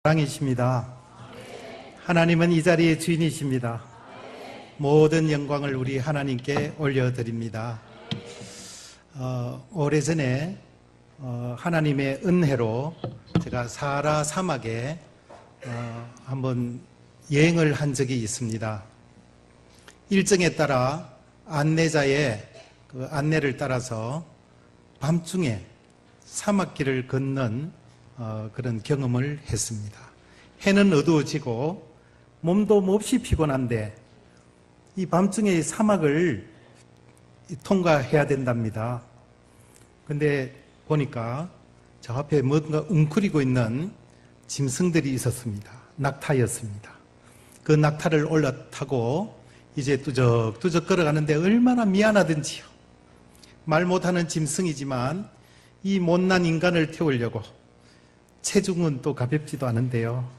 사랑이십니다. 하나님은 이 자리의 주인이십니다. 모든 영광을 우리 하나님께 올려드립니다. 오래전에 하나님의 은혜로 제가 사하라 사막에 한번 여행을 한 적이 있습니다. 일정에 따라 안내자의 그 안내를 따라서 밤중에 사막길을 걷는 그런 경험을 했습니다. 해는 어두워지고 몸도 몹시 피곤한데 이 밤중에 사막을 통과해야 된답니다. 근데 보니까 저 앞에 뭔가 웅크리고 있는 짐승들이 있었습니다. 낙타였습니다. 그 낙타를 올라타고 이제 뚜적뚜적 걸어가는데 얼마나 미안하든지요. 말 못하는 짐승이지만 이 못난 인간을 태우려고 체중은 또 가볍지도 않은데요.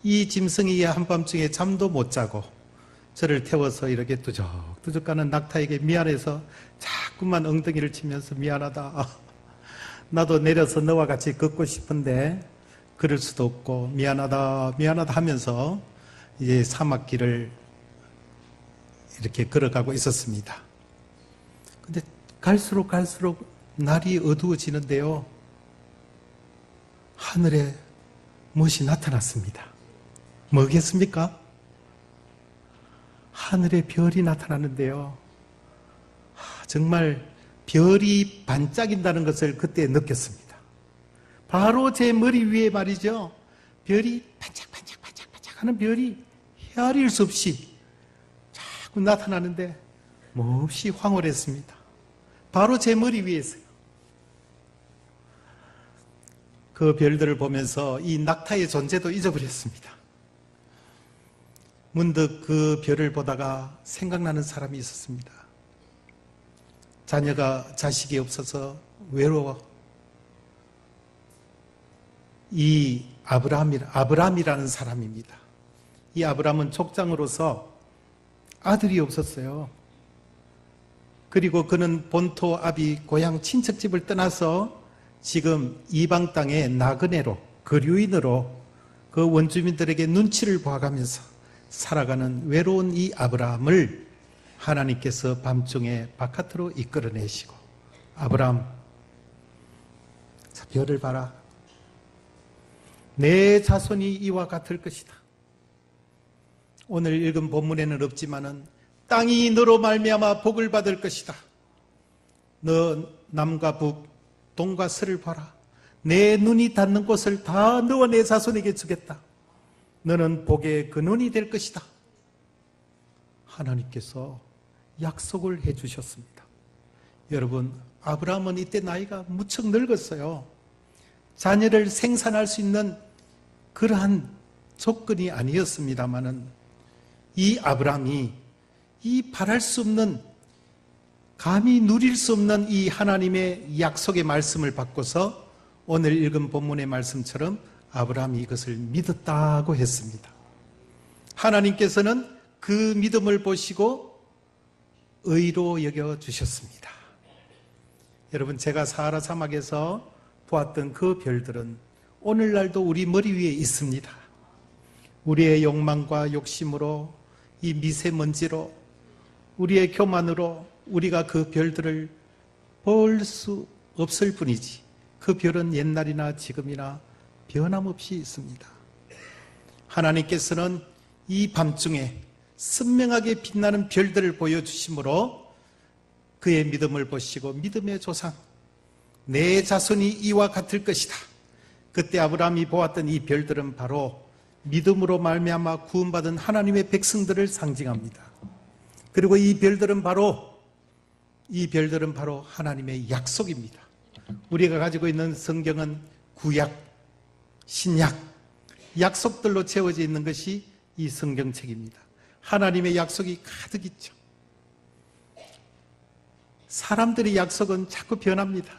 이 짐승이 한밤중에 잠도 못 자고 저를 태워서 이렇게 뚜적뚜적 가는 낙타에게 미안해서 자꾸만 엉덩이를 치면서 미안하다. 나도 내려서 너와 같이 걷고 싶은데 그럴 수도 없고 미안하다 하면서 이제 사막길을 이렇게 걸어가고 있었습니다. 근데 갈수록 날이 어두워지는데요. 하늘에 무엇이 나타났습니다. 뭐겠습니까? 하늘에 별이 나타나는데요. 정말 별이 반짝인다는 것을 그때 느꼈습니다. 바로 제 머리 위에 말이죠. 별이 반짝반짝 하는 별이 헤아릴 수 없이 자꾸 나타나는데 몹시 황홀했습니다. 바로 제 머리 위에 있어요. 그 별들을 보면서 이 낙타의 존재도 잊어버렸습니다. 문득 그 별을 보다가 생각나는 사람이 있었습니다. 자식이 없어서 외로워. 이 아브라함이라는 사람입니다. 이 아브라함은 족장으로서 아들이 없었어요. 그리고 그는 본토 아비 고향 친척집을 떠나서 지금 이방 땅의 나그네로, 거류인으로 그 원주민들에게 눈치를 보아가면서 살아가는 외로운 이 아브라함을 하나님께서 밤중에 바깥으로 이끌어내시고, 아브라함, 자, 별을 봐라. 내 자손이 이와 같을 것이다. 오늘 읽은 본문에는 없지만은 땅이 너로 말미암아 복을 받을 것이다. 너 남과 북 동과 서를 봐라. 내 눈이 닿는 곳을 다 너와 내 자손에게 주겠다. 너는 복의 근원이 될 것이다. 하나님께서 약속을 해주셨습니다. 여러분, 아브라함은 이때 나이가 무척 늙었어요. 자녀를 생산할 수 있는 그러한 조건이 아니었습니다마는 이 아브라함이 이 바랄 수 없는, 감히 누릴 수 없는 이 하나님의 약속의 말씀을 받고서 오늘 읽은 본문의 말씀처럼 아브라함이 이것을 믿었다고 했습니다. 하나님께서는 그 믿음을 보시고 의로 여겨주셨습니다. 여러분, 제가 사하라 사막에서 보았던 그 별들은 오늘날도 우리 머리 위에 있습니다. 우리의 욕망과 욕심으로, 이 미세먼지로, 우리의 교만으로 우리가 그 별들을 볼 수 없을 뿐이지 그 별은 옛날이나 지금이나 변함없이 있습니다. 하나님께서는 이 밤중에 선명하게 빛나는 별들을 보여주심으로 그의 믿음을 보시고 믿음의 조상, 내 자손이 이와 같을 것이다. 그때 아브라함이 보았던 이 별들은 바로 믿음으로 말미암아 구원받은 하나님의 백성들을 상징합니다. 그리고 이 별들은 바로 하나님의 약속입니다. 우리가 가지고 있는 성경은 구약, 신약, 약속들로 채워져 있는 것이 이 성경책입니다. 하나님의 약속이 가득 있죠. 사람들의 약속은 자꾸 변합니다.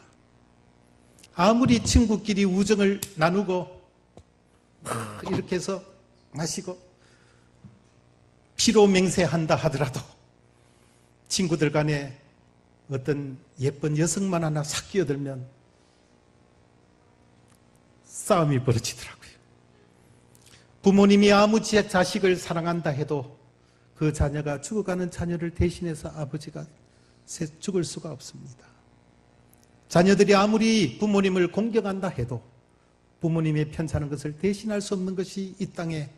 아무리 친구끼리 우정을 나누고 이렇게 해서 마시고 피로 맹세한다 하더라도 친구들 간에 어떤 예쁜 여성만 하나 싹 끼어들면 싸움이 벌어지더라고요. 부모님이 아무 자식을 사랑한다 해도 그 자녀가 죽어가는 자녀를 대신해서 아버지가 죽을 수가 없습니다. 자녀들이 아무리 부모님을 공경한다 해도 부모님의 편찮은 것을 대신할 수 없는 것이 이 땅의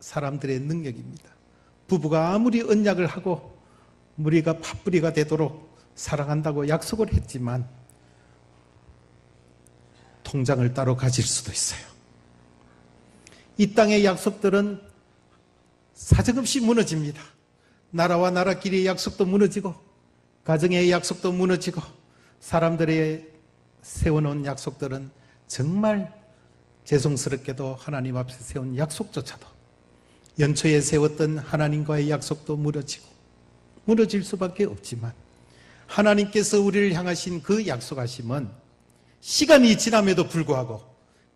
사람들의 능력입니다. 부부가 아무리 언약을 하고 무리가 팥뿌리가 되도록 사랑한다고 약속을 했지만 통장을 따로 가질 수도 있어요. 이 땅의 약속들은 사정없이 무너집니다. 나라와 나라끼리의 약속도 무너지고 가정의 약속도 무너지고 사람들의 세워놓은 약속들은 정말 죄송스럽게도 하나님 앞에 세운 약속조차도 연초에 세웠던 하나님과의 약속도 무너질 수밖에 없지만 하나님께서 우리를 향하신 그 약속하심은 시간이 지남에도 불구하고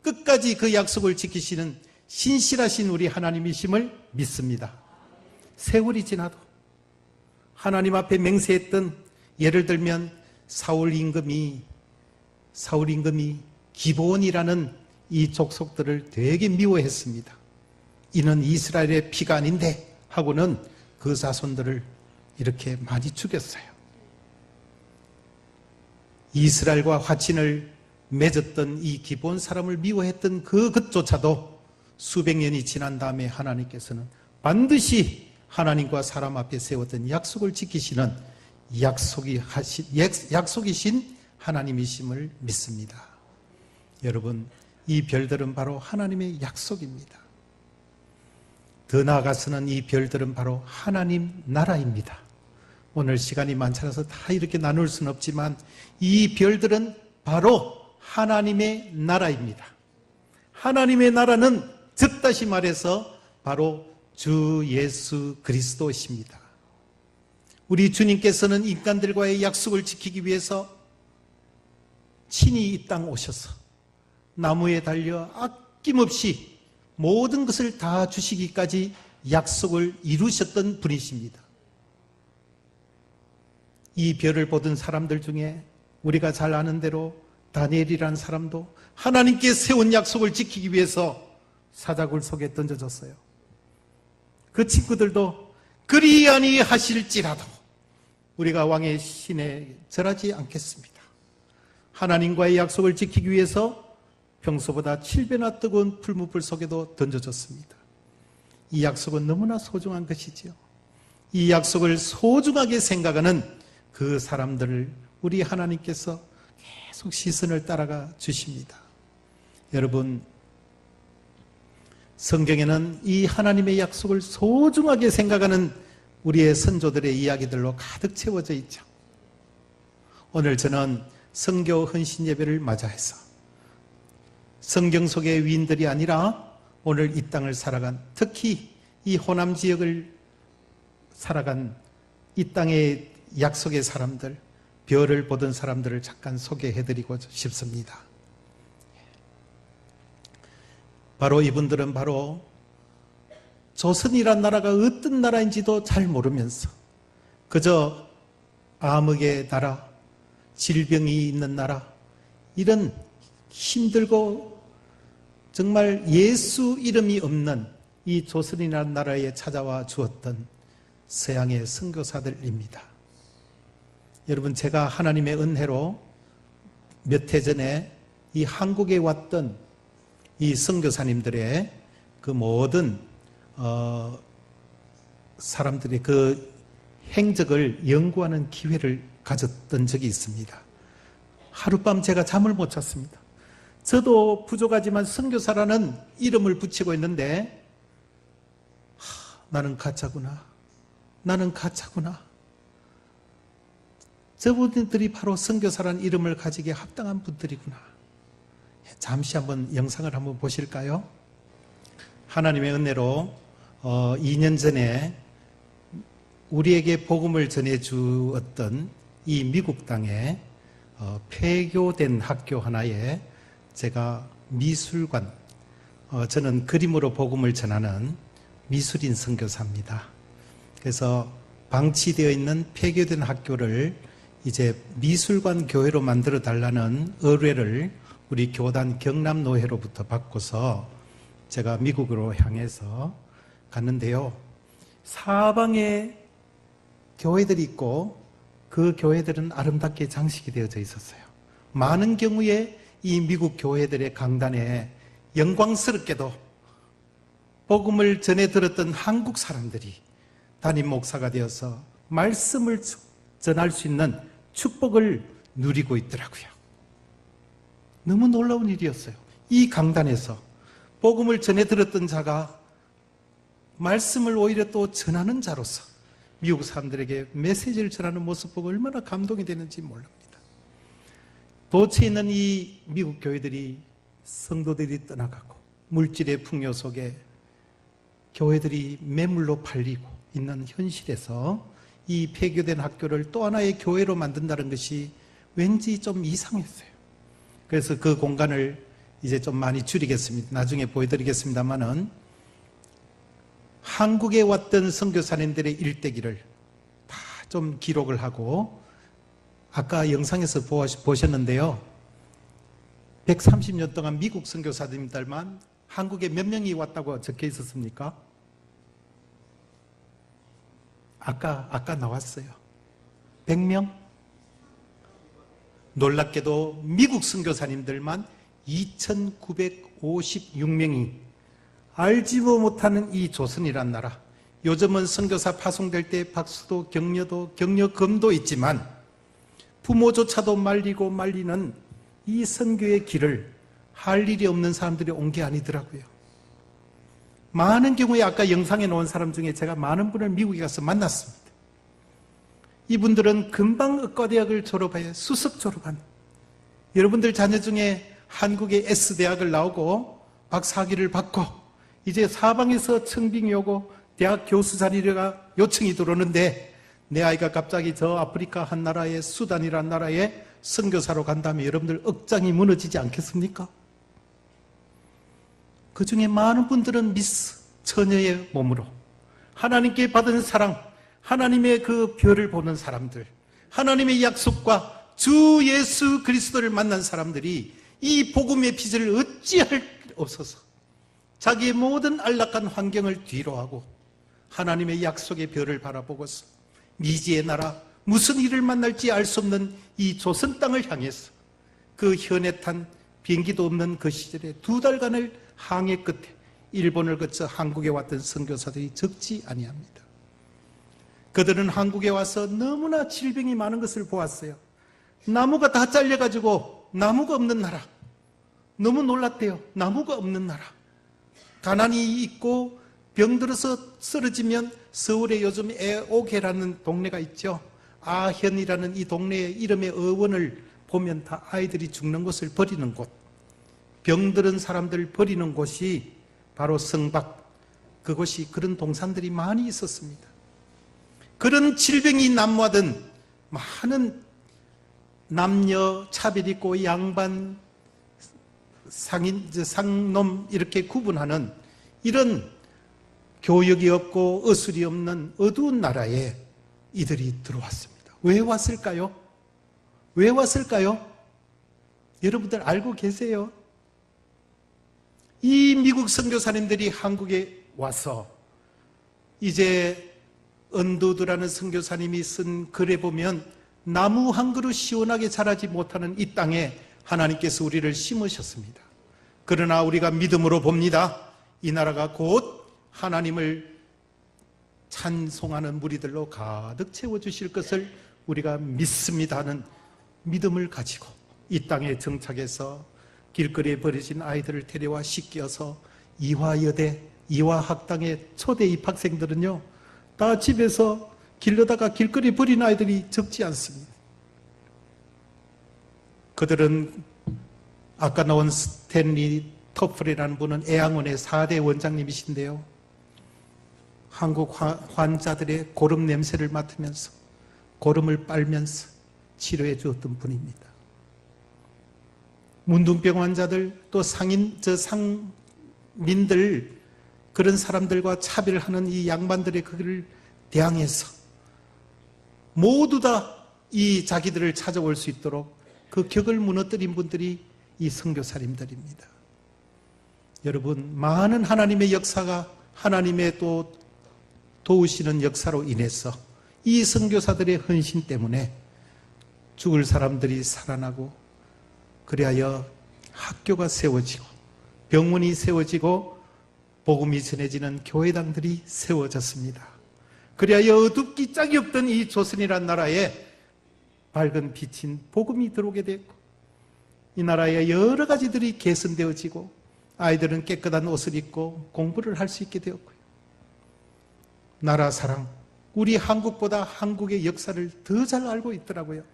끝까지 그 약속을 지키시는 신실하신 우리 하나님이심을 믿습니다. 세월이 지나도 하나님 앞에 맹세했던, 예를 들면 사울 임금이 기브온이라는 이 족속들을 되게 미워했습니다. 이는 이스라엘의 피가 아닌데 하고는 그 자손들을 이렇게 많이 죽였어요. 이스라엘과 화친을 맺었던 이 기브온 사람을 미워했던 그것조차도 수백 년이 지난 다음에 하나님께서는 반드시 하나님과 사람 앞에 세웠던 약속을 지키시는 약속이신 하나님이심을 믿습니다. 여러분, 이 별들은 바로 하나님의 약속입니다. 더 나아가서는 이 별들은 바로 하나님 나라입니다. 오늘 시간이 많잖아서 다 이렇게 나눌 수는 없지만 이 별들은 바로 하나님의 나라입니다. 하나님의 나라는 즉 다시 말해서 바로 주 예수 그리스도이십니다. 우리 주님께서는 인간들과의 약속을 지키기 위해서 친히 이 땅 오셔서 나무에 달려 아낌없이 모든 것을 다 주시기까지 약속을 이루셨던 분이십니다. 이 별을 보던 사람들 중에 우리가 잘 아는 대로 다니엘이라는 사람도 하나님께 세운 약속을 지키기 위해서 사자굴 속에 던져졌어요. 그 친구들도 그리 아니하실지라도 우리가 왕의 신에 절하지 않겠습니다. 하나님과의 약속을 지키기 위해서 평소보다 7배나 뜨거운 풀무불 속에도 던져졌습니다. 이 약속은 너무나 소중한 것이지요. 이 약속을 소중하게 생각하는 그 사람들을 우리 하나님께서 계속 시선을 따라가 주십니다. 여러분, 성경에는 이 하나님의 약속을 소중하게 생각하는 우리의 선조들의 이야기들로 가득 채워져 있죠. 오늘 저는 성교 헌신 예배를 맞아해서 성경 속의 위인들이 아니라 오늘 이 땅을 살아간, 특히 이 호남 지역을 살아간 이 땅의 약속의 사람들, 별을 보던 사람들을 잠깐 소개해드리고 싶습니다. 바로 이분들은 바로 조선이란 나라가 어떤 나라인지도 잘 모르면서 그저 암흑의 나라, 질병이 있는 나라, 이런 힘들고 정말 예수 이름이 없는 이 조선이라는 나라에 찾아와 주었던 서양의 선교사들입니다. 여러분, 제가 하나님의 은혜로 몇 해 전에 이 한국에 왔던 이 선교사님들의 그 모든 사람들의 그 행적을 연구하는 기회를 가졌던 적이 있습니다. 하룻밤 제가 잠을 못 잤습니다. 저도 부족하지만 선교사라는 이름을 붙이고 있는데 나는 가짜구나. 나는 가짜구나. 저분들이 바로 선교사라는 이름을 가지기에 합당한 분들이구나. 잠시 한번 영상을 한번 보실까요? 하나님의 은혜로 2년 전에 우리에게 복음을 전해주었던 이 미국 땅에 폐교된 학교 하나에 제가 미술관, 저는 그림으로 복음을 전하는 미술인 선교사입니다. 그래서 방치되어 있는 폐교된 학교를 이제 미술관 교회로 만들어 달라는 의뢰를 우리 교단 경남노회로부터 받고서 제가 미국으로 향해서 갔는데요. 사방에 교회들이 있고 그 교회들은 아름답게 장식이 되어져 있었어요. 많은 경우에 이 미국 교회들의 강단에 영광스럽게도 복음을 전해 들었던 한국 사람들이 담임 목사가 되어서 말씀을 전할 수 있는 축복을 누리고 있더라고요. 너무 놀라운 일이었어요. 이 강단에서 복음을 전해 들었던 자가 말씀을 오히려 또 전하는 자로서 미국 사람들에게 메시지를 전하는 모습 보고 얼마나 감동이 되는지 모릅니다. 도처에 있는 이 미국 교회들이 성도들이 떠나가고 물질의 풍요 속에 교회들이 매물로 팔리고 있는 현실에서 이 폐교된 학교를 또 하나의 교회로 만든다는 것이 왠지 좀 이상했어요. 그래서 그 공간을 이제 좀 많이 줄이겠습니다. 나중에 보여드리겠습니다만은 한국에 왔던 선교사님들의 일대기를 다 좀 기록을 하고 아까 영상에서 보셨는데요. 130년 동안 미국 선교사님들만 한국에 몇 명이 왔다고 적혀 있었습니까? 아까 나왔어요. 100명? 놀랍게도 미국 선교사님들만 2,956명이 알지도 못하는 이 조선이란 나라, 요즘은 선교사 파송될 때 박수도 격려도 격려금도 있지만 부모조차도 말리고 말리는 이 선교의 길을 할 일이 없는 사람들이 온 게 아니더라고요. 많은 경우에 아까 영상에 나온 사람 중에 제가 많은 분을 미국에 가서 만났습니다. 이분들은 금방 의과대학을 졸업해 수석 졸업한, 여러분들 자녀 중에 한국의 S대학을 나오고 박사학위를 받고 이제 사방에서 청빙이 오고 대학 교수 자리가 요청이 들어오는데 내 아이가 갑자기 저 아프리카 한 나라의 수단이란 나라에 선교사로 간다면 여러분들 억장이 무너지지 않겠습니까? 그 중에 많은 분들은 미스 처녀의 몸으로 하나님께 받은 사랑, 하나님의 그 별을 보는 사람들, 하나님의 약속과 주 예수 그리스도를 만난 사람들이 이 복음의 빛을 어찌할 없어서 자기의 모든 안락한 환경을 뒤로하고 하나님의 약속의 별을 바라보고서 미지의 나라, 무슨 일을 만날지 알 수 없는 이 조선 땅을 향해서 그 현해탄 비행기도 없는 그 시절에 2달간을 항해 끝에 일본을 거쳐 한국에 왔던 선교사들이 적지 아니합니다. 그들은 한국에 와서 너무나 질병이 많은 것을 보았어요. 나무가 다 잘려가지고 나무가 없는 나라. 너무 놀랐대요. 나무가 없는 나라. 가난이 있고 병들어서 쓰러지면 서울에 요즘 애옥회라는 동네가 있죠. 아현이라는 이 동네의 이름의 어원을 보면 다 아이들이 죽는 곳을 버리는 곳, 병들은 사람들 버리는 곳이 바로 성박, 그곳이 그런 동산들이 많이 있었습니다. 그런 질병이 난무하던 많은 남녀 차별 있고 양반, 상인, 상놈 이렇게 구분하는 이런 교육이 없고 어술이 없는 어두운 나라에 이들이 들어왔습니다. 왜 왔을까요? 왜 왔을까요? 여러분들 알고 계세요? 이 미국 선교사님들이 한국에 와서 이제 언두드라는 선교사님이 쓴 글에 보면 나무 한 그루 시원하게 자라지 못하는 이 땅에 하나님께서 우리를 심으셨습니다. 그러나 우리가 믿음으로 봅니다. 이 나라가 곧 하나님을 찬송하는 무리들로 가득 채워주실 것을 우리가 믿습니다 하는 믿음을 가지고 이 땅에 정착해서 길거리에 버려진 아이들을 데려와 씻겨서 이화여대, 이화학당의 초대 입학생들은요 다 집에서 길러다가 길거리에 버린 아이들이 적지 않습니다. 그들은 아까 나온 스탠리 터플이라는 분은 애양원의 4대 원장님이신데요, 한국 환자들의 고름 냄새를 맡으면서 고름을 빨면서 치료해 주었던 분입니다. 문둥병 환자들, 또 상민들, 그런 사람들과 차별하는 이 양반들의 그를 대항해서 모두 다 이 자기들을 찾아올 수 있도록 그 격을 무너뜨린 분들이 이 선교사님들입니다. 여러분, 많은 하나님의 역사가 하나님의 또 도우시는 역사로 인해서 이 선교사들의 헌신 때문에 죽을 사람들이 살아나고, 그리하여 학교가 세워지고 병원이 세워지고 복음이 전해지는 교회당들이 세워졌습니다. 그리하여 어둡기 짝이 없던 이 조선이란 나라에 밝은 빛인 복음이 들어오게 됐고, 이 나라에 여러 가지들이 개선되어지고 아이들은 깨끗한 옷을 입고 공부를 할 수 있게 되었고요. 나라 사랑, 우리 한국보다 한국의 역사를 더 잘 알고 있더라고요.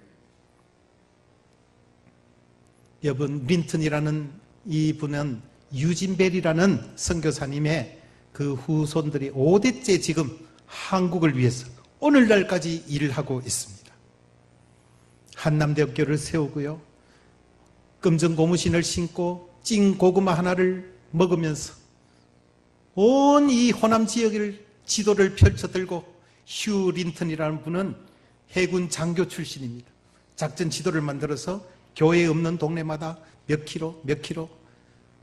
여러분, 린턴이라는 이분은 유진벨이라는 선교사님의 그 후손들이 5대째 지금 한국을 위해서 오늘날까지 일을 하고 있습니다. 한남대학교를 세우고요, 금정 고무신을 신고 찐 고구마 하나를 먹으면서 온 이 호남 지역을 지도를 펼쳐들고, 휴 린턴이라는 분은 해군 장교 출신입니다. 작전 지도를 만들어서 교회 없는 동네마다 몇 킬로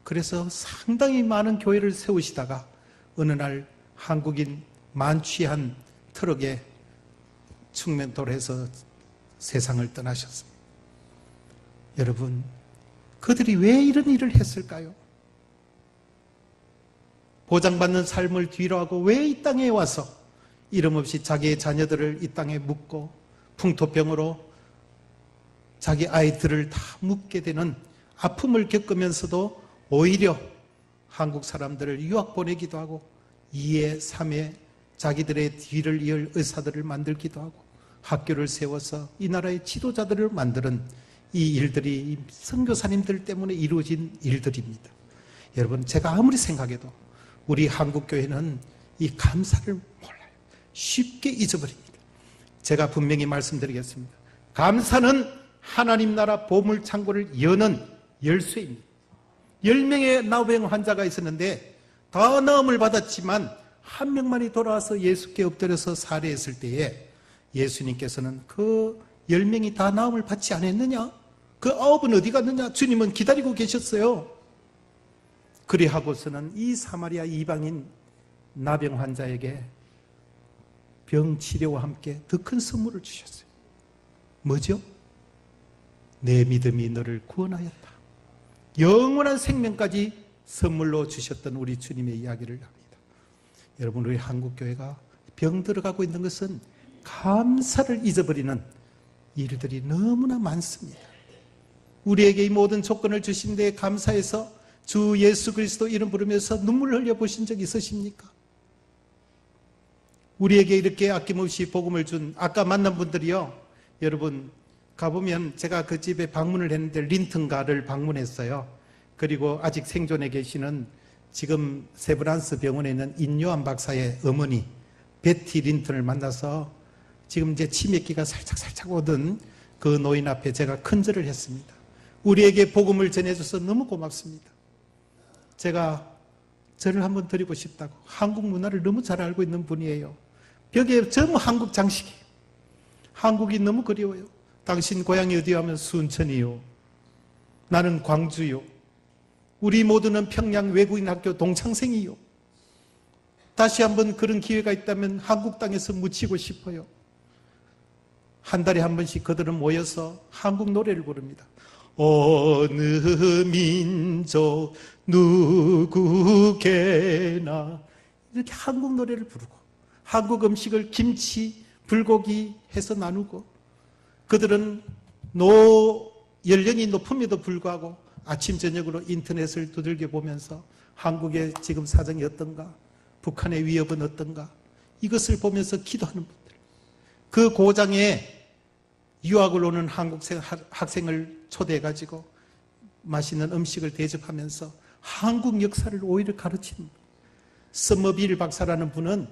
그래서 상당히 많은 교회를 세우시다가 어느 날 한국인 만취한 트럭에 충면도로 해서 세상을 떠나셨습니다. 여러분, 그들이 왜 이런 일을 했을까요? 보장받는 삶을 뒤로하고 왜 이 땅에 와서 이름 없이 자기의 자녀들을 이 땅에 묻고 풍토병으로 자기 아이들을 다 묻게 되는 아픔을 겪으면서도 오히려 한국 사람들을 유학 보내기도 하고 2회, 3회 자기들의 뒤를 이을 의사들을 만들기도 하고 학교를 세워서 이 나라의 지도자들을 만드는 이 일들이 선교사님들 때문에 이루어진 일들입니다. 여러분, 제가 아무리 생각해도 우리 한국교회는 이 감사를 몰라요. 쉽게 잊어버립니다. 제가 분명히 말씀드리겠습니다. 감사는 하나님 나라 보물창고를 여는 열쇠입니다. 10명의 나병 환자가 있었는데 다 나음을 받았지만 한 명만이 돌아와서 예수께 엎드려서 살해했을 때에 예수님께서는 그 10명이 다 나음을 받지 않았느냐? 그 9은 어디 갔느냐? 주님은 기다리고 계셨어요. 그리하고서는 이 사마리아 이방인 나병 환자에게 병 치료와 함께 더 큰 선물을 주셨어요. 뭐죠? 내 믿음이 너를 구원하였다. 영원한 생명까지 선물로 주셨던 우리 주님의 이야기를 합니다. 여러분, 우리 한국교회가 병 들어가고 있는 것은 감사를 잊어버리는 일들이 너무나 많습니다. 우리에게 이 모든 조건을 주신 데에 감사해서 주 예수 그리스도 이름 부르면서 눈물을 흘려보신 적 있으십니까? 우리에게 이렇게 아낌없이 복음을 준 아까 만난 분들이요, 여러분 가보면 제가 그 집에 방문을 했는데 린튼가를 방문했어요. 그리고 아직 생존해 계시는 지금 세브란스 병원에 있는 인요한 박사의 어머니 베티 린튼을 만나서 지금 이제 치매기가 살짝 오던 그 노인 앞에 제가 큰절을 했습니다. 우리에게 복음을 전해줘서 너무 고맙습니다. 제가 절을 한번 드리고 싶다고. 한국 문화를 너무 잘 알고 있는 분이에요. 벽에 전부 한국 장식이에요. 한국이 너무 그리워요. 당신 고향이 어디요? 하면 순천이요. 나는 광주요. 우리 모두는 평양 외국인 학교 동창생이요. 다시 한번 그런 기회가 있다면 한국 땅에서 묻히고 싶어요. 한 달에 한 번씩 그들은 모여서 한국 노래를 부릅니다. 어느 민족 누구게나 이렇게 한국 노래를 부르고 한국 음식을 김치, 불고기 해서 나누고 그들은 연령이 높음에도 불구하고 아침 저녁으로 인터넷을 두들겨 보면서 한국의 지금 사정이 어떤가, 북한의 위협은 어떤가 이것을 보면서 기도하는 분들, 그 고장에 유학을 오는 한국 학생을 초대해가지고 맛있는 음식을 대접하면서 한국 역사를 오히려 가르치는 서머빌 박사라는 분은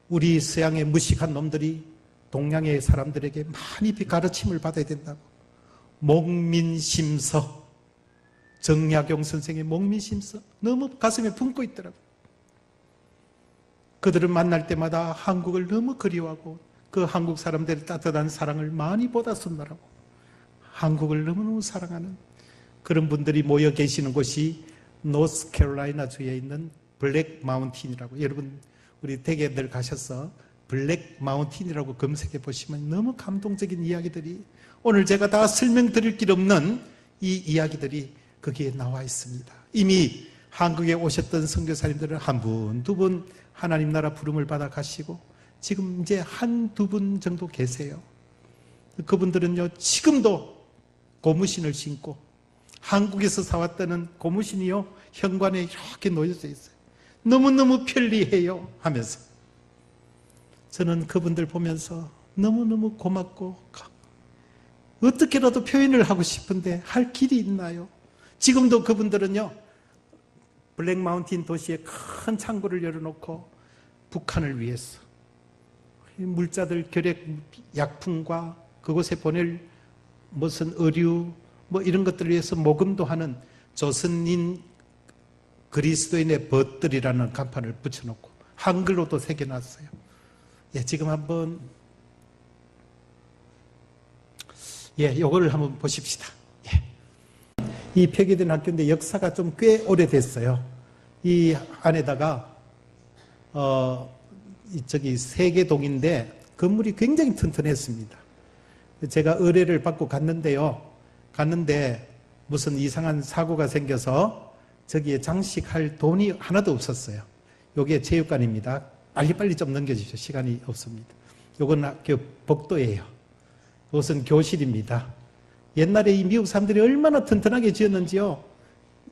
우리 서양의 무식한 놈들이 동양의 사람들에게 많이 가르침을 받아야 된다고 목민심서, 정약용 선생의 목민심서 너무 가슴에 품고 있더라고요. 그들을 만날 때마다 한국을 너무 그리워하고 그 한국 사람들의 따뜻한 사랑을 많이 보다순다라고 한국을 너무너무 사랑하는 그런 분들이 모여 계시는 곳이 노스캐롤라이나 주에 있는 블랙 마운틴이라고, 여러분 우리 대개들 가셔서 블랙 마운틴이라고 검색해 보시면 너무 감동적인 이야기들이, 오늘 제가 다 설명드릴 길 없는 이 이야기들이 거기에 나와 있습니다. 이미 한국에 오셨던 선교사님들은 한 분, 두 분 하나님 나라 부름을 받아 가시고 지금 이제 한두 분 정도 계세요. 그분들은요, 지금도 고무신을 신고 한국에서 사왔다는 고무신이요, 현관에 이렇게 놓여져 있어요. 너무너무 편리해요 하면서. 저는 그분들 보면서 너무너무 고맙고 어떻게라도 표현을 하고 싶은데 할 길이 있나요? 지금도 그분들은요, 블랙 마운틴 도시에 큰 창고를 열어놓고 북한을 위해서 물자들 결핵 약품과 그곳에 보낼 무슨 의류 뭐 이런 것들을 위해서 모금도 하는 조선인 그리스도인의 벗들이라는 간판을 붙여놓고 한글로도 새겨놨어요. 예, 지금 한번 요거를 한번 보십시다. 예. 이 폐기된 학교인데 역사가 좀 꽤 오래됐어요. 이 안에다가 저기 세계동인데 건물이 굉장히 튼튼했습니다. 제가 의뢰를 받고 갔는데 무슨 이상한 사고가 생겨서 저기에 장식할 돈이 하나도 없었어요. 여기에 체육관입니다. 빨리빨리 좀 넘겨주십시오. 시간이 없습니다. 요건 학교 복도예요. 이것은 교실입니다. 옛날에 이 미국 사람들이 얼마나 튼튼하게 지었는지요.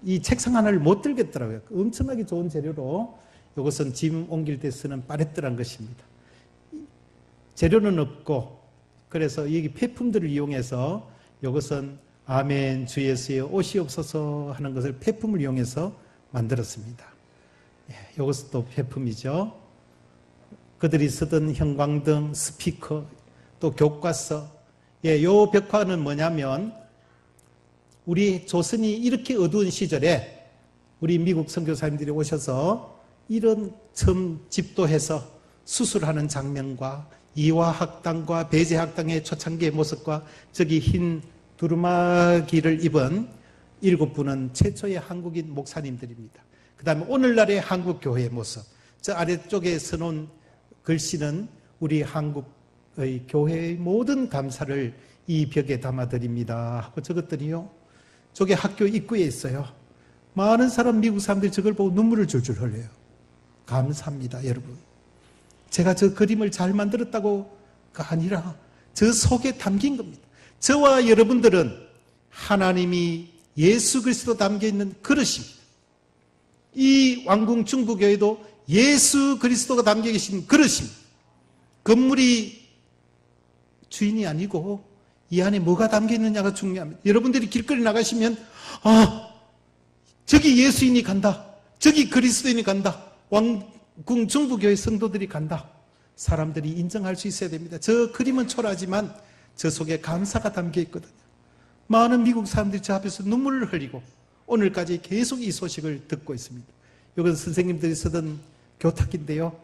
이 책상 하나를 못 들겠더라고요. 엄청나게 좋은 재료로, 이것은 짐 옮길 때 쓰는 파레트란 것입니다. 재료는 없고, 그래서 여기 폐품들을 이용해서, 이것은 아멘 주 예수의 옷이 없어서 하는 것을 폐품을 이용해서 만들었습니다. 이것도 폐품이죠. 그들이 쓰던 형광등, 스피커, 또 교과서. 요 벽화는 뭐냐면, 우리 조선이 이렇게 어두운 시절에 우리 미국 선교사님들이 오셔서 이런 처음 집도해서 수술하는 장면과 이화학당과 배제학당의 초창기의 모습과 저기 흰 두루마기를 입은 7분은 최초의 한국인 목사님들입니다. 그 다음에 오늘날의 한국 교회의 모습, 저 아래쪽에 써놓은 글씨는 우리 한국의 교회의 모든 감사를 이 벽에 담아드립니다 하고 적었더니요, 저게 학교 입구에 있어요. 많은 사람, 미국 사람들이 저걸 보고 눈물을 줄줄 흘려요. 감사합니다, 여러분. 제가 저 그림을 잘 만들었다고가 아니라 저 속에 담긴 겁니다. 저와 여러분들은 하나님이 예수 그리스도 담겨있는 그릇입니다. 이 왕궁 중부교회도 예수 그리스도가 담겨 계신 그릇입니다. 건물이 주인이 아니고 이 안에 뭐가 담겨 있느냐가 중요합니다. 여러분들이 길거리 나가시면 저기 예수인이 간다, 저기 그리스도인이 간다, 왕궁 중부교회 성도들이 간다, 사람들이 인정할 수 있어야 됩니다. 저 그림은 초라하지만 저 속에 감사가 담겨 있거든요. 많은 미국 사람들이 저 앞에서 눈물을 흘리고 오늘까지 계속 이 소식을 듣고 있습니다. 이건 선생님들이 쓰던 교탁인데요,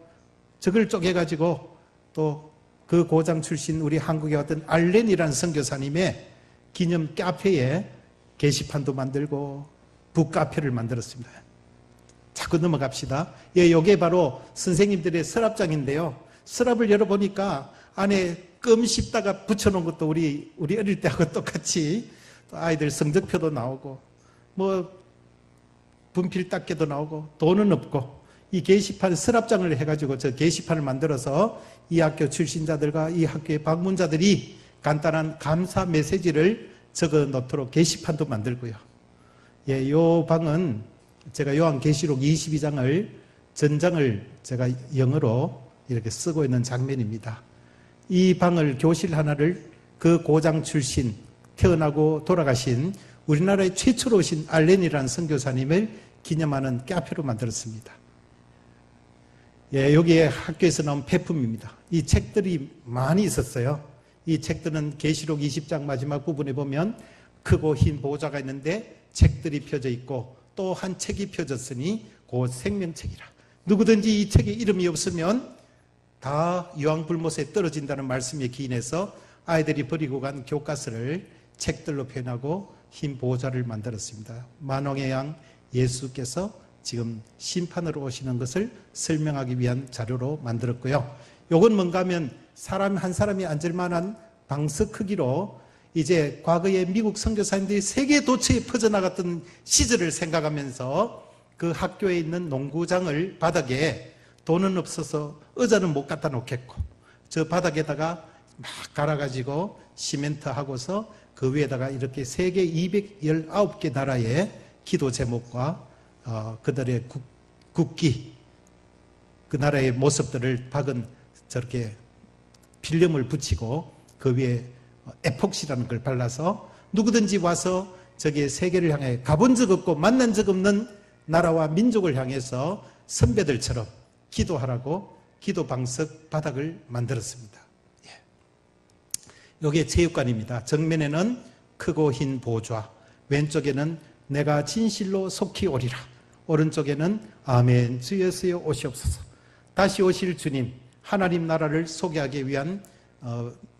저걸 쪼개가지고 또 그 고장 출신 우리 한국에 왔던 알렌이라는 선교사님의 기념 카페에 게시판도 만들고 북카페를 만들었습니다. 자꾸 넘어갑시다. 이게 바로 선생님들의 서랍장인데요, 서랍을 열어보니까 안에 껌 씹다가 붙여놓은 것도 우리 어릴 때하고 똑같이 아이들 성적표도 나오고 뭐 분필 닦개도 나오고 돈은 없고, 이 게시판 서랍장을 해가지고 저 게시판을 만들어서 이 학교 출신자들과 이 학교의 방문자들이 간단한 감사 메시지를 적어 놓도록 게시판도 만들고요. 요 방은 제가 요한계시록 22장을 전장을 제가 영어로 이렇게 쓰고 있는 장면입니다. 이 방을, 교실 하나를 그 고장 출신, 태어나고 돌아가신 우리나라의 최초로 오신 알렌이라는 선교사님을 기념하는 카페로 만들었습니다. 여기에 학교에서 나온 폐품입니다. 이 책들이 많이 있었어요. 이 책들은 계시록 20장 마지막 부분에 보면 크고 흰 보좌가 있는데 책들이 펴져 있고 또 한 책이 펴졌으니 곧 생명책이라. 누구든지 이 책에 이름이 없으면 다 유황불못에 떨어진다는 말씀에 기인해서 아이들이 버리고 간 교과서를 책들로 표현하고 흰 보좌를 만들었습니다. 만왕의 양 예수께서 지금 심판으로 오시는 것을 설명하기 위한 자료로 만들었고요. 요건 뭔가 하면 사람 한 사람이 앉을 만한 방석 크기로 이제 과거에 미국 선교사님들이 세계 도처에 퍼져나갔던 시절을 생각하면서 그 학교에 있는 농구장을 바닥에 돈은 없어서 의자는 못 갖다 놓겠고 저 바닥에다가 막 갈아가지고 시멘트하고서 그 위에다가 이렇게 세계 219개 나라의 기도 제목과 그들의 국기, 그 나라의 모습들을 박은 저렇게 필름을 붙이고 그 위에 에폭시라는 걸 발라서 누구든지 와서 저기에 세계를 향해 가본 적 없고 만난 적 없는 나라와 민족을 향해서 선배들처럼 기도하라고 기도 방석 바닥을 만들었습니다. 여기에 체육관입니다. 정면에는 크고 흰 보좌, 왼쪽에는 내가 진실로 속히 오리라, 오른쪽에는 아멘 주 예수여 오시옵소서, 다시 오실 주님 하나님 나라를 소개하기 위한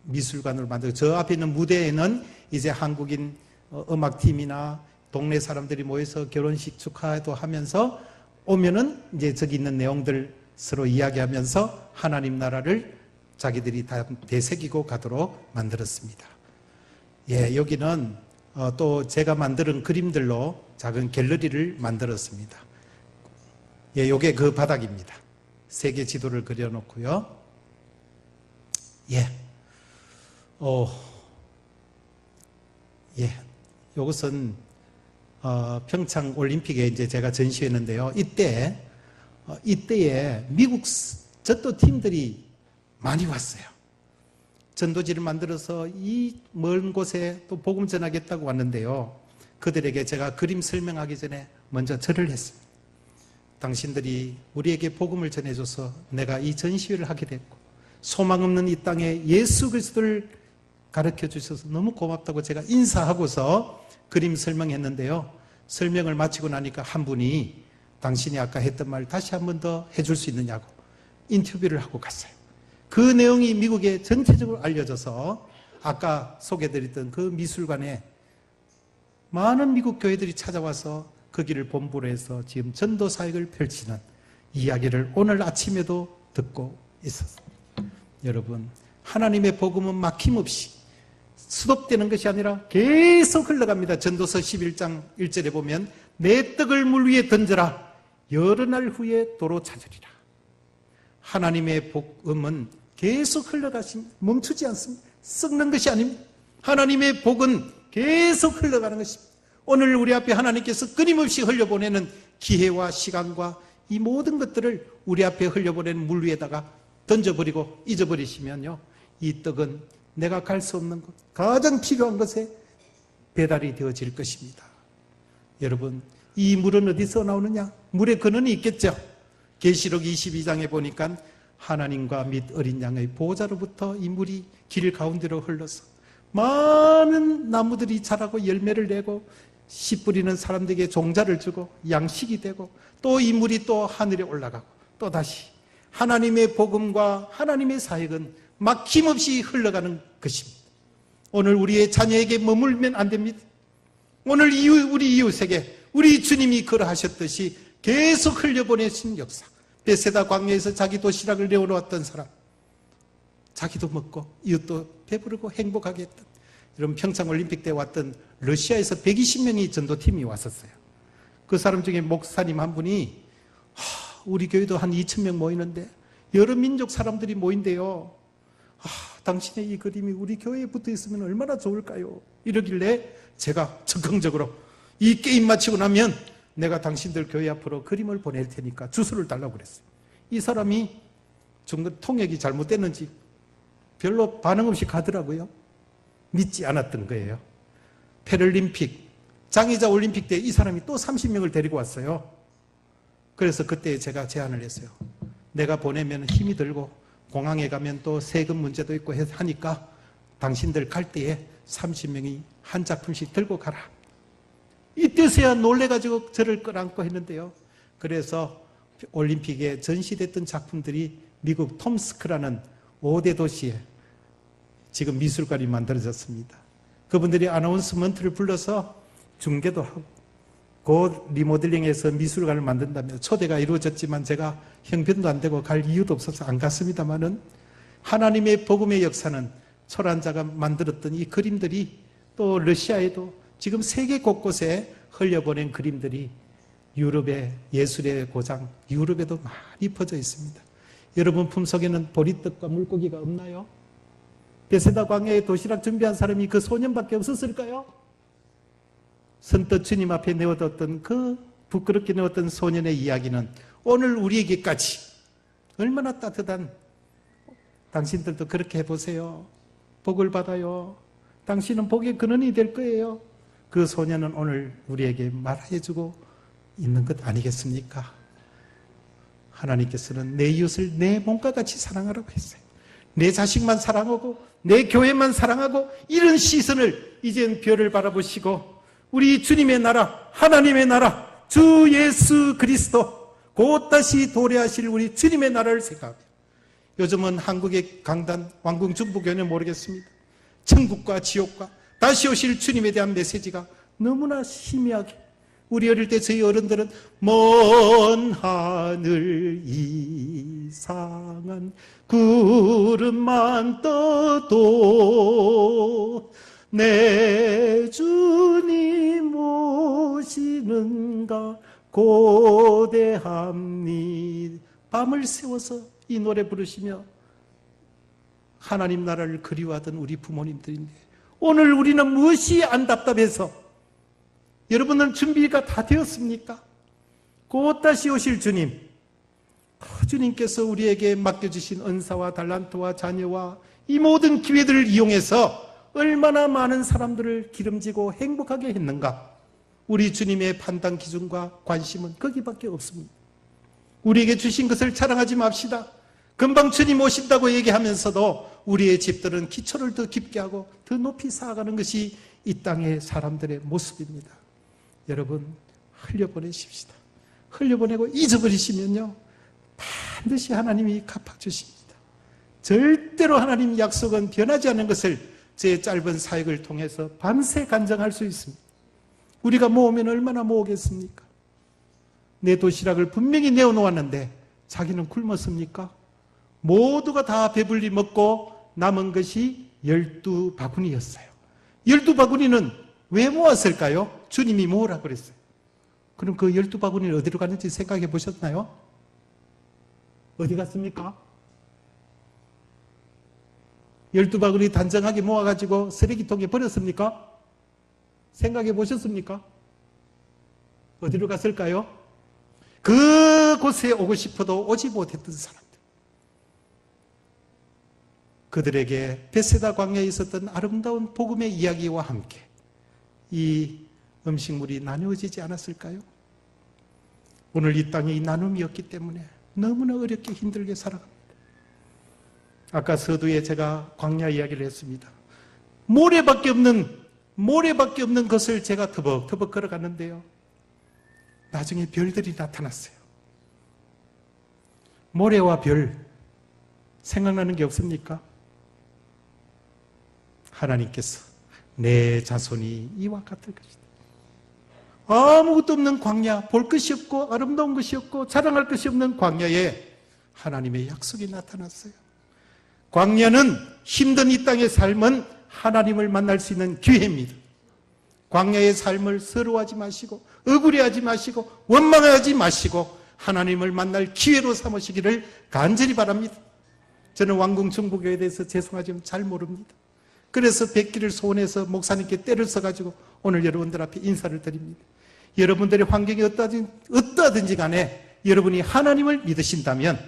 미술관을 만들고 저 앞에 있는 무대에는 이제 한국인 음악팀이나 동네 사람들이 모여서 결혼식 축하도 하면서 오면은 이제 저기 있는 내용들 서로 이야기하면서 하나님 나라를 자기들이 다 되새기고 가도록 만들었습니다. 예, 여기는 또 제가 만드는 그림들로 작은 갤러리를 만들었습니다. 예, 요게 그 바닥입니다. 세계 지도를 그려놓고요. 예. 예. 요것은 평창 올림픽에 이제 제가 전시했는데요. 이때에 미국 전도 팀들이 많이 왔어요. 전도지를 만들어서 이 먼 곳에 또 복음 전하겠다고 왔는데요. 그들에게 제가 그림 설명하기 전에 먼저 절을 했습니다. 당신들이 우리에게 복음을 전해줘서 내가 이 전시회를 하게 됐고 소망 없는 이 땅에 예수 그리스도를 가르쳐 주셔서 너무 고맙다고 제가 인사하고서 그림 설명했는데요. 설명을 마치고 나니까 한 분이 당신이 아까 했던 말 다시 한 번 더 해줄 수 있느냐고 인터뷰를 하고 갔어요. 그 내용이 미국에 전체적으로 알려져서 아까 소개해드렸던 그 미술관에 많은 미국 교회들이 찾아와서 거기를 본부로 해서 지금 전도 사역을 펼치는 이야기를 오늘 아침에도 듣고 있었습니다. 여러분, 하나님의 복음은 막힘없이 수독되는 것이 아니라 계속 흘러갑니다. 전도서 11장 1절에 보면 내 떡을 물 위에 던져라 여러 날 후에 도로 찾으리라. 하나님의 복음은 계속 흘러가십니다. 멈추지 않습니다. 썩는 것이 아닙니다. 하나님의 복은 계속 흘러가는 것입니다. 오늘 우리 앞에 하나님께서 끊임없이 흘려보내는 기회와 시간과 이 모든 것들을 우리 앞에 흘려보내는 물 위에다가 던져버리고 잊어버리시면요, 이 떡은 내가 갈 수 없는 것, 가장 필요한 것에 배달이 되어질 것입니다. 여러분, 이 물은 어디서 나오느냐? 물의 근원이 있겠죠. 계시록 22장에 보니까 하나님과 및 어린 양의 보호자로부터 이 물이 길 가운데로 흘러서 많은 나무들이 자라고 열매를 내고 씨 뿌리는 사람들에게 종자를 주고 양식이 되고 또 이 물이 또 하늘에 올라가고 또 다시 하나님의 복음과 하나님의 사역은 막힘없이 흘러가는 것입니다. 오늘 우리의 자녀에게 머물면 안 됩니다. 오늘 우리 이웃에게 우리 주님이 그러하셨듯이 계속 흘려보내신 역사. 베세다 광야에서 자기 도시락을 내어놓았던 사람, 자기도 먹고 이웃도 배부르고 행복하게 했던, 여러분 평창올림픽 때 왔던 러시아에서 120명이 전도팀이 왔었어요. 그 사람 중에 목사님 한 분이 우리 교회도 한 2,000명 모이는데 여러 민족 사람들이 모인대요. 당신의 이 그림이 우리 교회에 붙어 있으면 얼마나 좋을까요? 이러길래 제가 적극적으로 이 게임 마치고 나면 내가 당신들 교회 앞으로 그림을 보낼 테니까 주소를 달라고 그랬어요. 이 사람이 중간 통역이 잘못됐는지 별로 반응 없이 가더라고요. 믿지 않았던 거예요. 패럴림픽, 장애자 올림픽 때 이 사람이 또 30명을 데리고 왔어요. 그래서 그때 제가 제안을 했어요. 내가 보내면 힘이 들고 공항에 가면 또 세금 문제도 있고 하니까 당신들 갈 때에 30명이 한 작품씩 들고 가라. 이때서야 놀래가지고 저를 끌어안고 했는데요. 그래서 올림픽에 전시됐던 작품들이 미국 톰스크라는 5대 도시에 지금 미술관이 만들어졌습니다. 그분들이 아나운스먼트를 불러서 중계도 하고 곧 리모델링해서 미술관을 만든다며 초대가 이루어졌지만 제가 형편도 안 되고 갈 이유도 없어서 안 갔습니다마는 하나님의 복음의 역사는 초란자가 만들었던 이 그림들이 또 러시아에도 지금 세계 곳곳에 흘려보낸 그림들이 유럽의 예술의 고장 유럽에도 많이 퍼져 있습니다. 여러분 품속에는 보리떡과 물고기가 없나요? 베세다 광야에 도시락 준비한 사람이 그 소년밖에 없었을까요? 선뜻 주님 앞에 내어뒀던 그 부끄럽게 내었던 소년의 이야기는 오늘 우리에게까지 얼마나 따뜻한, 당신들도 그렇게 해보세요. 복을 받아요. 당신은 복의 근원이 될 거예요. 그 소년은 오늘 우리에게 말해주고 있는 것 아니겠습니까? 하나님께서는 내 이웃을 내 몸과 같이 사랑하라고 했어요. 내 자식만 사랑하고 내 교회만 사랑하고 이런 시선을 이젠 별을 바라보시고 우리 주님의 나라, 하나님의 나라, 주 예수 그리스도 곧 다시 도래하실 우리 주님의 나라를 생각합니다. 요즘은 한국의 강단, 왕궁중부교는 모르겠습니다. 천국과 지옥과 다시 오실 주님에 대한 메시지가 너무나 희미하게, 우리 어릴 때 저희 어른들은 먼 하늘 이상한 구름만 떠도 내 주님 오시는가 고대합니다. 밤을 새워서 이 노래 부르시며 하나님 나라를 그리워하던 우리 부모님들인데 오늘 우리는 무엇이 안 답답해서, 여러분은 준비가 다 되었습니까? 곧 다시 오실 주님, 주님께서 우리에게 맡겨주신 은사와 달란트와 자녀와 이 모든 기회들을 이용해서 얼마나 많은 사람들을 기름지고 행복하게 했는가? 우리 주님의 판단 기준과 관심은 거기밖에 없습니다. 우리에게 주신 것을 자랑하지 맙시다. 금방 주님 오신다고 얘기하면서도 우리의 집들은 기초를 더 깊게 하고 더 높이 쌓아가는 것이 이 땅의 사람들의 모습입니다. 여러분, 흘려보내십시다. 흘려보내고 잊어버리시면요, 반드시 하나님이 갚아주십니다. 절대로 하나님 약속은 변하지 않는 것을 제 짧은 사역을 통해서 밤새 간증할 수 있습니다. 우리가 모으면 얼마나 모으겠습니까? 내 도시락을 분명히 내어놓았는데 자기는 굶었습니까? 모두가 다 배불리 먹고 남은 것이 12바구니였어요. 12바구니는 왜 모았을까요? 주님이 모으라고 그랬어요. 그럼 그 12바구니는 어디로 갔는지 생각해 보셨나요? 어디 갔습니까? 12바구니 단정하게 모아가지고 쓰레기통에 버렸습니까? 생각해 보셨습니까? 어디로 갔을까요? 그곳에 오고 싶어도 오지 못했던 사람들, 그들에게 베세다 광야에 있었던 아름다운 복음의 이야기와 함께 이 음식물이 나누어지지 않았을까요? 오늘 이 땅에 이 나눔이 없기 때문에 너무나 어렵게 힘들게 살아갑니다. 아까 서두에 제가 광야 이야기를 했습니다. 모래밖에 없는 것을 제가 터벅터벅 걸어갔는데요, 나중에 별들이 나타났어요. 모래와 별, 생각나는 게 없습니까? 하나님께서 내 자손이 이와 같을 것이다. 아무것도 없는 광야, 볼 것이 없고 아름다운 것이 없고 자랑할 것이 없는 광야에 하나님의 약속이 나타났어요. 광야는, 힘든 이 땅의 삶은 하나님을 만날 수 있는 기회입니다. 광야의 삶을 서러워하지 마시고 억울해하지 마시고 원망하지 마시고 하나님을 만날 기회로 삼으시기를 간절히 바랍니다. 저는 왕궁중부교에 대해서 죄송하지만 잘 모릅니다. 그래서 뵙기를 소원해서 목사님께 때를 써가지고 오늘 여러분들 앞에 인사를 드립니다. 여러분들의 환경이 어떠하든지 간에 여러분이 하나님을 믿으신다면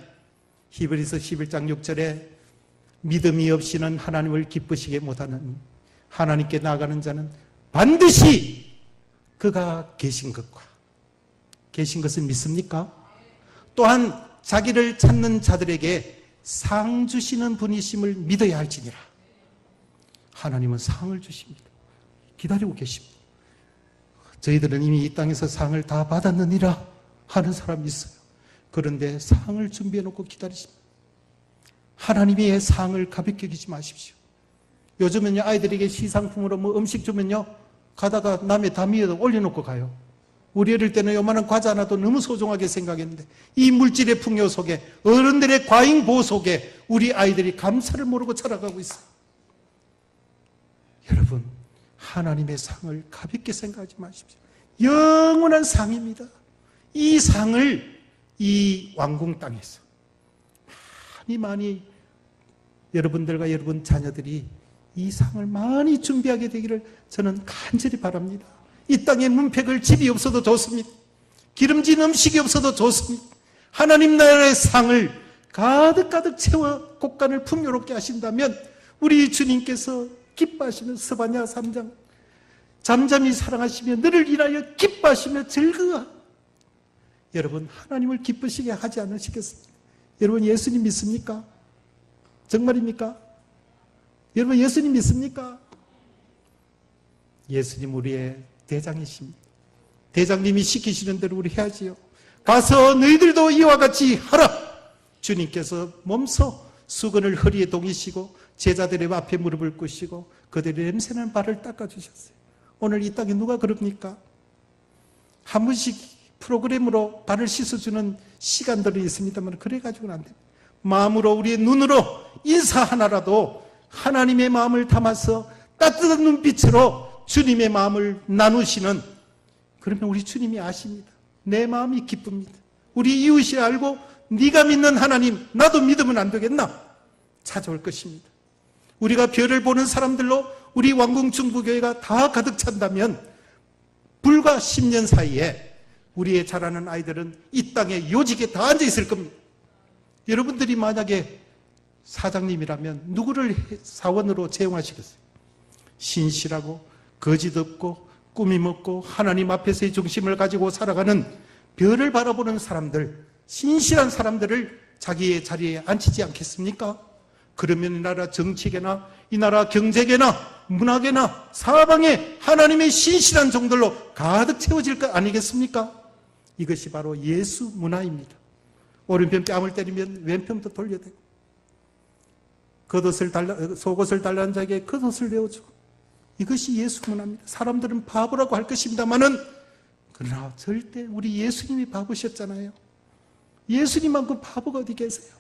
히브리서 11장 6절에 믿음이 없이는 하나님을 기쁘시게 못하는, 하나님께 나아가는 자는 반드시 그가 계신 것을 믿습니까? 또한 자기를 찾는 자들에게 상 주시는 분이심을 믿어야 할지니라. 하나님은 상을 주십니다. 기다리고 계십니다. 저희들은 이미 이 땅에서 상을 다 받았느니라 하는 사람이 있어요. 그런데 상을 준비해 놓고 기다리십니다. 하나님의 상을 가볍게 여기지 마십시오. 요즘은요, 아이들에게 시상품으로 뭐 음식 주면요, 가다가 남의 담 위에다 올려놓고 가요. 우리 어릴 때는 요만한 과자 하나도 너무 소중하게 생각했는데 이 물질의 풍요 속에, 어른들의 과잉 보호 속에 우리 아이들이 감사를 모르고 자라가고 있어요. 여러분, 하나님의 상을 가볍게 생각하지 마십시오. 영원한 상입니다. 이 상을 이 왕궁 땅에서 많이 여러분들과 여러분 자녀들이 이 상을 많이 준비하게 되기를 저는 간절히 바랍니다. 이 땅에 문패글 집이 없어도 좋습니다. 기름진 음식이 없어도 좋습니다. 하나님 나라의 상을 가득가득 채워 곳간을 풍요롭게 하신다면 우리 주님께서 기뻐하시며 스바냐 3장 잠잠히 사랑하시며 너를 인하여 기뻐하시며 즐거워. 여러분, 하나님을 기쁘시게 하지 않으시겠습니까? 여러분, 예수님 믿습니까? 정말입니까? 여러분, 예수님 믿습니까? 예수님 우리의 대장이십니다. 대장님이 시키시는 대로 우리 해야지요. 가서 너희들도 이와 같이 하라. 주님께서 몸소 수건을 허리에 동이시고 제자들의 앞에 무릎을 꿇으시고 그들의 냄새나는 발을 닦아주셨어요. 오늘 이 땅에 누가 그럽니까? 한 번씩 프로그램으로 발을 씻어주는 시간들이 있습니다만 그래가지고는 안 됩니다. 마음으로, 우리의 눈으로 인사 하나라도 하나님의 마음을 담아서 따뜻한 눈빛으로 주님의 마음을 나누시는, 그러면 우리 주님이 아십니다. 내 마음이 기쁩니다. 우리 이웃이 알고 네가 믿는 하나님 나도 믿으면 안 되겠나? 찾아올 것입니다. 우리가 별을 보는 사람들로 우리 왕궁 중부교회가 다 가득 찬다면 불과 10년 사이에 우리의 자라는 아이들은 이 땅에 요직에 다 앉아 있을 겁니다. 여러분들이 만약에 사장님이라면 누구를 사원으로 채용하시겠어요? 신실하고 거짓 없고 꾸밈 없고 하나님 앞에서의 중심을 가지고 살아가는 별을 바라보는 사람들, 신실한 사람들을 자기의 자리에 앉히지 않겠습니까? 그러면 이 나라 정치계나 이 나라 경제계나 문화계나 사방에 하나님의 신실한 종들로 가득 채워질 것 아니겠습니까? 이것이 바로 예수 문화입니다. 오른편 뺨을 때리면 왼편도 돌려대고, 속옷을 달라는 자에게 겉옷을 내어주고, 이것이 예수 문화입니다. 사람들은 바보라고 할 것입니다만은 그러나 절대 우리 예수님이 바보셨잖아요. 예수님만큼 바보가 어디 계세요?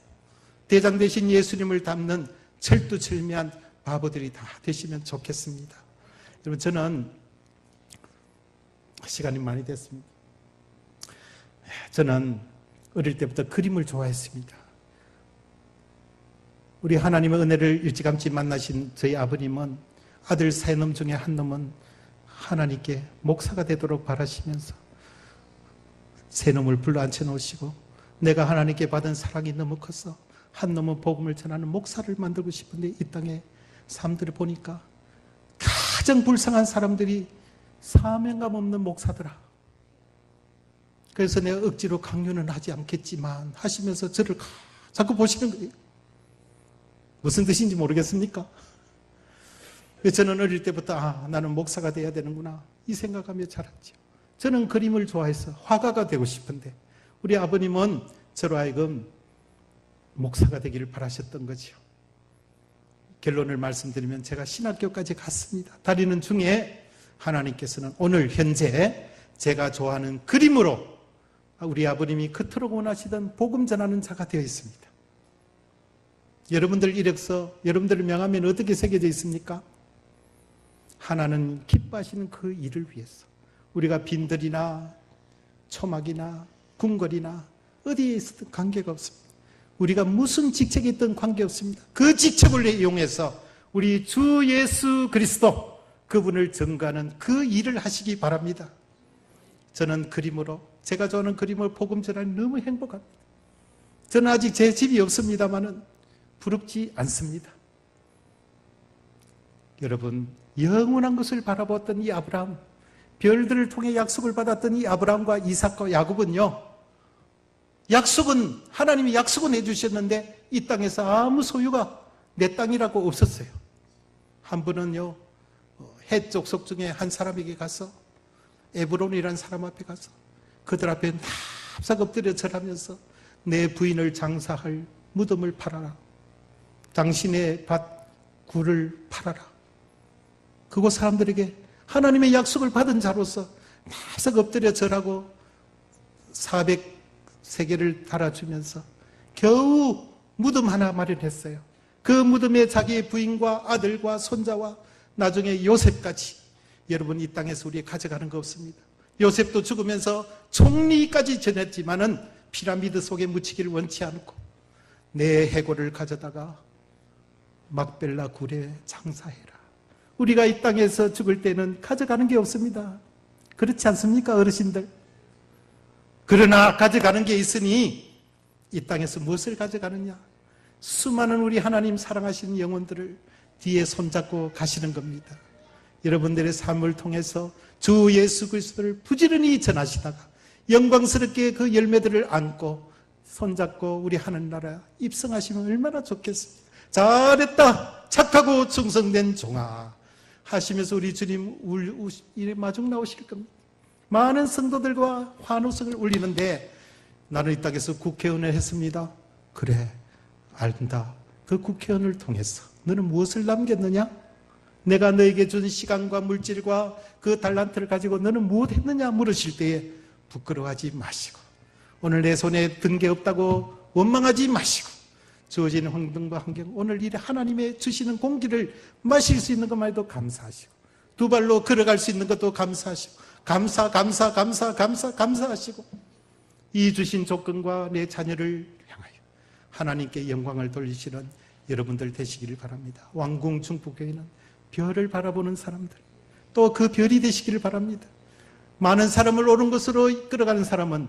대장 대신 예수님을 닮는 철두철미한 바보들이 다 되시면 좋겠습니다. 여러분, 저는 시간이 많이 됐습니다. 저는 어릴 때부터 그림을 좋아했습니다. 우리 하나님의 은혜를 일찌감치 만나신 저희 아버님은 아들 세 놈 중에 한 놈은 하나님께 목사가 되도록 바라시면서 세 놈을 불러 앉혀 놓으시고, 내가 하나님께 받은 사랑이 너무 커서 한 놈은 복음을 전하는 목사를 만들고 싶은데 이 땅에 사람들을 보니까 가장 불쌍한 사람들이 사명감 없는 목사더라. 그래서 내가 억지로 강요는 하지 않겠지만 하시면서 저를 자꾸 보시는 거예요. 무슨 뜻인지 모르겠습니까? 저는 어릴 때부터 나는 목사가 돼야 되는구나 이 생각하며 자랐죠. 저는 그림을 좋아해서 화가가 되고 싶은데 우리 아버님은 저로 하여금 목사가 되기를 바라셨던 거죠. 결론을 말씀드리면 제가 신학교까지 갔습니다. 다니는 중에 하나님께서는 오늘 현재 제가 좋아하는 그림으로 우리 아버님이 그토록 원하시던 복음 전하는 자가 되어 있습니다. 여러분들 이력서, 여러분들을 명하면 어떻게 새겨져 있습니까? 하나는 기뻐하시는 그 일을 위해서 우리가 빈들이나 초막이나 궁궐이나 어디에 있어도 관계가 없습니다. 우리가 무슨 직책이 있든 관계없습니다. 그 직책을 이용해서 우리 주 예수 그리스도 그분을 증거하는 그 일을 하시기 바랍니다. 저는 그림으로, 제가 좋아하는 그림을 복음 전하니 너무 행복합니다. 저는 아직 제 집이 없습니다마는 부럽지 않습니다. 여러분, 영원한 것을 바라보았던 이 아브라함, 별들을 통해 약속을 받았던 이 아브라함과 이삭과 야곱은요, 약속은, 하나님이 약속은 해주셨는데 이 땅에서 아무 소유가 내 땅이라고 없었어요. 한 분은요, 헷 족속 중에 한 사람에게 가서, 에브론이라는 사람 앞에 가서 그들 앞에 납작 엎드려 절하면서 내 부인을 장사할 무덤을 팔아라. 당신의 밭 굴을 팔아라. 그곳 사람들에게 하나님의 약속을 받은 자로서 마석 엎드려 절하고 400세계를 달아주면서 겨우 무덤 하나 마련했어요. 그 무덤에 자기의 부인과 아들과 손자와 나중에 요셉까지, 여러분 이 땅에서 우리 가져가는 거 없습니다. 요셉도 죽으면서 총리까지 전했지만은 피라미드 속에 묻히기를 원치 않고 내 해골을 가져다가 막벨라 굴에 장사해라. 우리가 이 땅에서 죽을 때는 가져가는 게 없습니다. 그렇지 않습니까, 어르신들? 그러나 가져가는 게 있으니 이 땅에서 무엇을 가져가느냐? 수많은 우리 하나님 사랑하시는 영혼들을 뒤에 손잡고 가시는 겁니다. 여러분들의 삶을 통해서 주 예수 그리스도를 부지런히 전하시다가 영광스럽게 그 열매들을 안고 손잡고 우리 하늘나라 입성하시면 얼마나 좋겠습니까? 잘했다, 착하고 충성된 종아 하시면서 우리 주님 마중 나오실 겁니다. 많은 성도들과 환호성을 울리는데 나는 이 땅에서 국회의원을 했습니다. 그래, 알다. 그 국회의원을 통해서 너는 무엇을 남겼느냐? 내가 너에게 준 시간과 물질과 그 달란트를 가지고 너는 무엇 했느냐 물으실 때에 부끄러워하지 마시고, 오늘 내 손에 든 게 없다고 원망하지 마시고, 주어진 환경과 환경, 오늘 이 하나님의 주시는 공기를 마실 수 있는 것만 해도 감사하시고, 두 발로 걸어갈 수 있는 것도 감사하시고, 감사하시고, 이 주신 조건과 내 자녀를 향하여 하나님께 영광을 돌리시는 여러분들 되시기를 바랍니다. 왕궁 중부교회는 별을 바라보는 사람들, 또 그 별이 되시기를 바랍니다. 많은 사람을 옳은 것으로 이끌어가는 사람은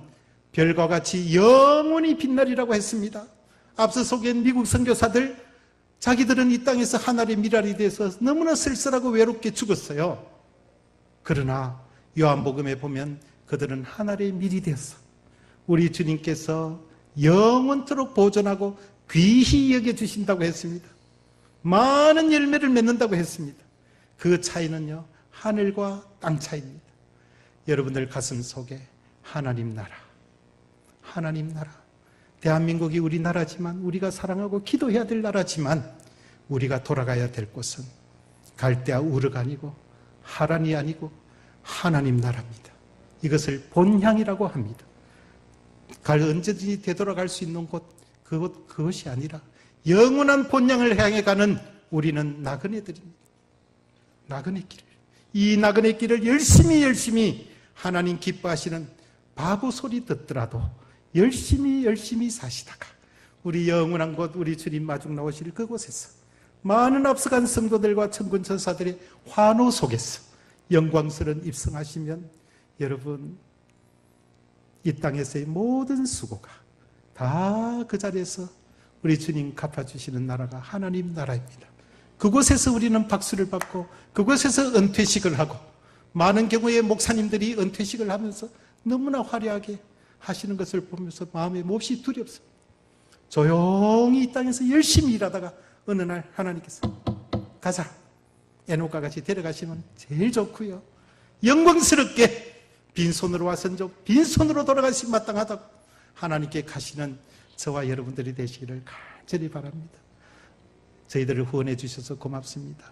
별과 같이 영원히 빛나리라고 했습니다. 앞서 소개한 미국 선교사들, 자기들은 이 땅에서 하늘의 미랄이 돼서 너무나 쓸쓸하고 외롭게 죽었어요. 그러나 요한복음에 보면 그들은 하늘의 밀이 되어서 우리 주님께서 영원토록 보존하고 귀히 여겨주신다고 했습니다. 많은 열매를 맺는다고 했습니다. 그 차이는요, 하늘과 땅 차이입니다. 여러분들 가슴 속에 하나님 나라, 대한민국이 우리나라지만, 우리가 사랑하고 기도해야 될 나라지만, 우리가 돌아가야 될 곳은 갈대아 우르가 아니고 하란이 아니고 하나님 나라입니다. 이것을 본향이라고 합니다. 언제든지 되돌아갈 수 있는 곳, 그것이 아니라 영원한 본향을 향해 가는 우리는 나그네들입니다. 나그네 길을, 이 나그네 길을 열심히 하나님 기뻐하시는 바보 소리 듣더라도 열심히 사시다가 우리 영원한 곳, 우리 주님 마중 나오실 그곳에서 많은 앞서간 성도들과 천군 천사들의 환호 속에서 영광스러운 입성하시면, 여러분 이 땅에서의 모든 수고가 다 그 자리에서 우리 주님 갚아주시는 나라가 하나님 나라입니다. 그곳에서 우리는 박수를 받고, 그곳에서 은퇴식을 하고, 많은 경우에 목사님들이 은퇴식을 하면서 너무나 화려하게 하시는 것을 보면서 마음에 몹시 두렵습니다. 조용히 이 땅에서 열심히 일하다가 어느 날 하나님께서 가자, 에녹과 같이 데려가시면 제일 좋고요, 영광스럽게 빈손으로 와선 좀 빈손으로 돌아가시 마땅하다고 하나님께 가시는 저와 여러분들이 되시기를 간절히 바랍니다. 저희들을 후원해 주셔서 고맙습니다.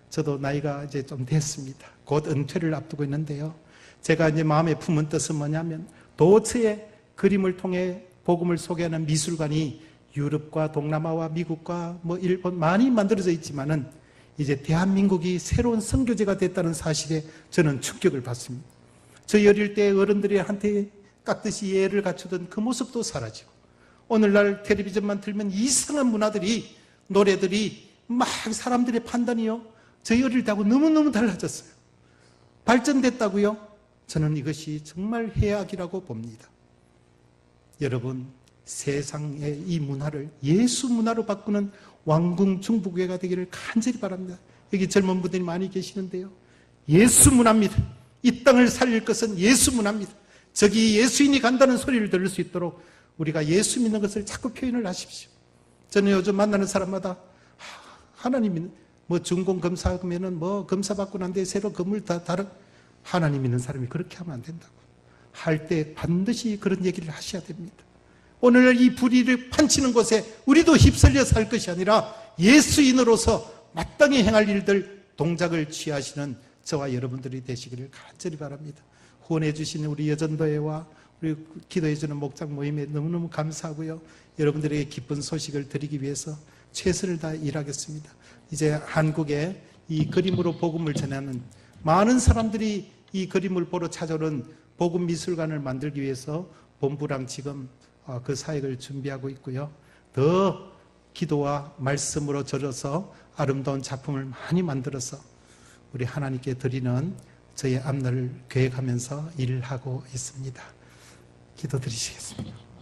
저도 나이가 이제 좀 됐습니다. 곧 은퇴를 앞두고 있는데요. 제가 이제 마음에 품은 뜻은 뭐냐면, 도처의 그림을 통해 복음을 소개하는 미술관이 유럽과 동남아와 미국과 일본 많이 만들어져 있지만은 이제 대한민국이 새로운 선교지가 됐다는 사실에 저는 충격을 받습니다. 저희 어릴 때 어른들이 한테 깍듯이 예를 갖추던 그 모습도 사라지고, 오늘날 텔레비전만 틀면 이상한 문화들이, 노래들이 막, 사람들의 판단이요, 저희 어릴 때하고 너무너무 달라졌어요. 발전됐다고요? 저는 이것이 정말 해악이라고 봅니다. 여러분, 세상의 이 문화를 예수 문화로 바꾸는 왕궁 중부교회가 되기를 간절히 바랍니다. 여기 젊은 분들이 많이 계시는데요, 예수 문화입니다. 이 땅을 살릴 것은 예수 문화입니다. 저기 예수인이 간다는 소리를 들을 수 있도록 우리가 예수 믿는 것을 자꾸 표현을 하십시오. 저는 요즘 만나는 사람마다 하나님 믿는, 준공 검사 하면은 검사 받고 난 뒤에 새로 건물 다른, 하나님 믿는 사람이 그렇게 하면 안 된다고 할 때 반드시 그런 얘기를 하셔야 됩니다. 오늘 이 불의를 판치는 곳에 우리도 휩쓸려 살 것이 아니라 예수인으로서 마땅히 행할 일들, 동작을 취하시는 저와 여러분들이 되시기를 간절히 바랍니다. 후원해 주신 우리 여전도회와 우리 기도해 주는 목장 모임에 너무너무 감사하고요. 여러분들에게 기쁜 소식을 드리기 위해서 최선을 다해 일하겠습니다. 이제 한국에 이 그림으로 복음을 전하는 많은 사람들이 이 그림을 보러 찾아오는 복음미술관을 만들기 위해서 본부랑 지금 그 사역을 준비하고 있고요. 더 기도와 말씀으로 절어서 아름다운 작품을 많이 만들어서 우리 하나님께 드리는 저의 앞날을 계획하면서 일을 하고 있습니다. 기도드리시겠습니다.